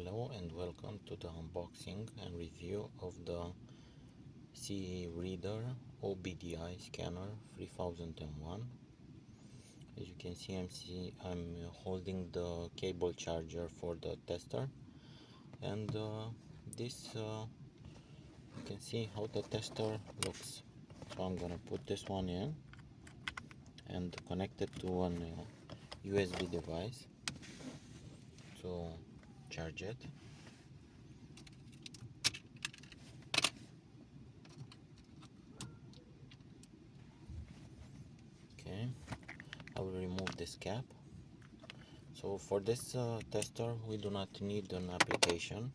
Hello and welcome to the unboxing and review of the CE Reader OBDI scanner 3001. As you can see, I'm holding the cable charger for the tester, and this you can see how the tester looks. So I'm gonna put this one in and connect it to an USB device to charge it. Okay, I will remove this cap. So for this tester we do not need an application.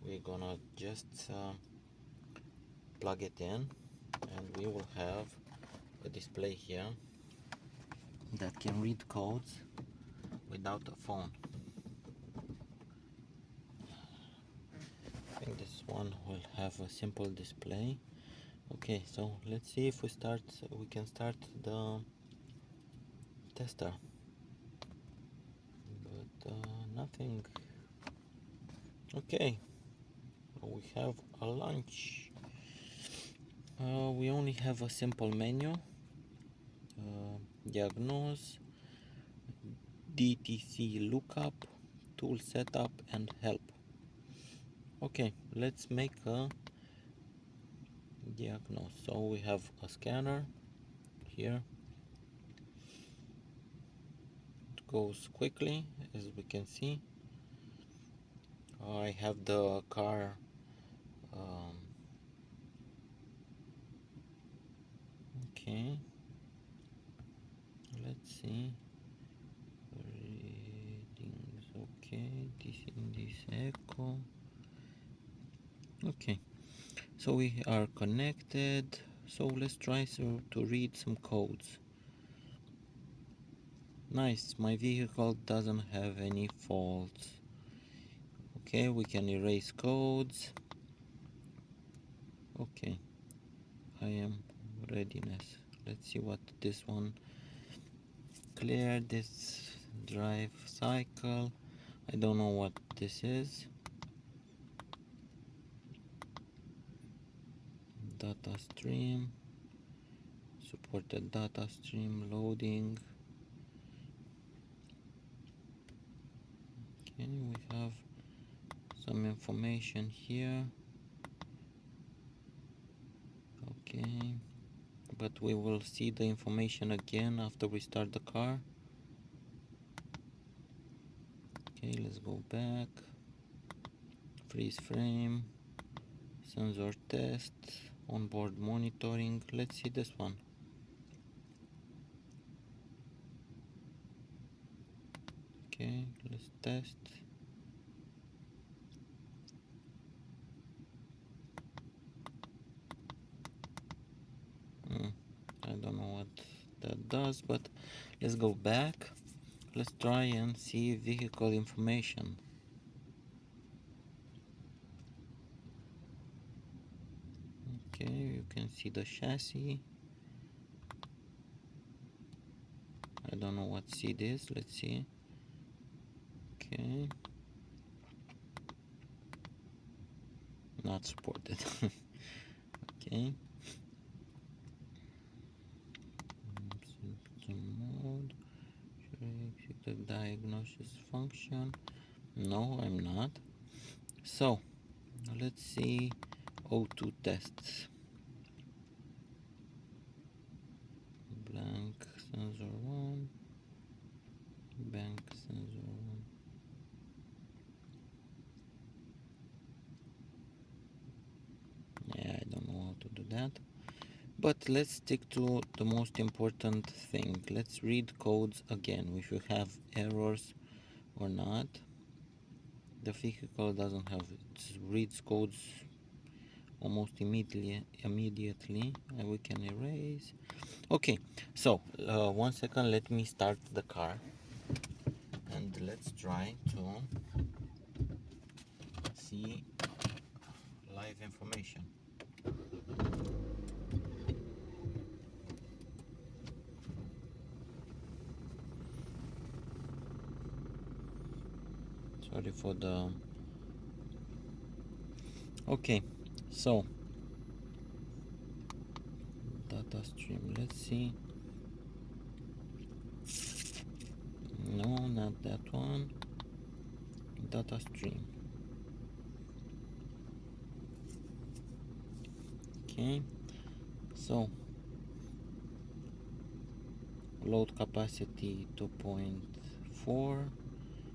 We're gonna just plug it in, and we will have a display here that can read codes without a phone. I think this one will have a simple display. Okay, so let's see if we can start the tester, but nothing. Okay, we have a launch. We only have a simple menu, diagnose, DTC lookup, tool setup, and help. Okay, let's make a diagnose. So we have a scanner here. It goes quickly, as we can see. I have the car okay, let's see. Readings, okay, this in this echo. Okay, so we are connected. So let's try to read some codes. Nice, my vehicle doesn't have any faults. Okay, we can erase codes. Okay, I am readiness. Let's see what this one. Clear this drive cycle. I don't know what this is. Data stream. Supported data stream loading. Okay, we have some information here. Okay, but we will see the information again after we start the car. Okay, let's go back. Freeze frame, sensor test, onboard monitoring. Let's see this one. Okay, let's test. I don't know what that does, but let's go back. Let's try and see vehicle information. Okay, you can see the chassis. I don't know what seat is. Let's see. Okay, not supported. Okay. Mode. Should I execute the diagnosis function? No, I'm not. So let's see O2 tests. Blank sensor 1, bank sensor 1. Yeah, I don't know how to do that. But let's stick to the most important thing. Let's read codes again. If you have errors or not. The vehicle doesn't have it. Reads codes almost immediately, and we can erase. Okay, so 1 second, let me start the car, and let's try to see live information. Sorry for the... Okay, so data stream, let's see. No, not that one. Data stream. Okay, so load capacity 2.4,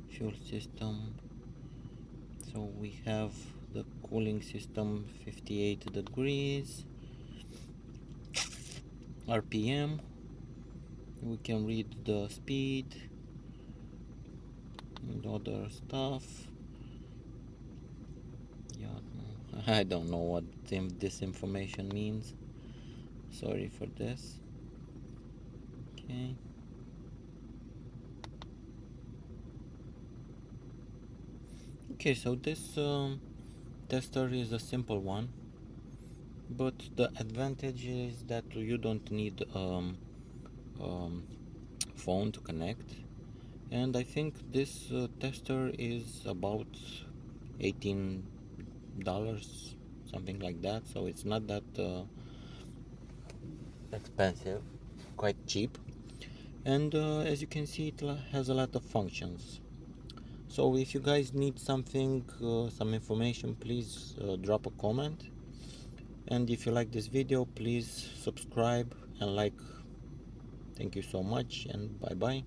fuel system. So we have the cooling system 58 degrees, RPM. We can read the speed and other stuff. Yeah, I don't know what this information means. Sorry for this. Okay. Okay, so this tester is a simple one, but the advantage is that you don't need phone to connect, and I think this tester is about $18, something like that, so it's not that expensive, quite cheap. And as you can see, it has a lot of functions. So if you guys need something, some information, please drop a comment. And if you like this video, please subscribe and like. Thank you so much, and bye bye.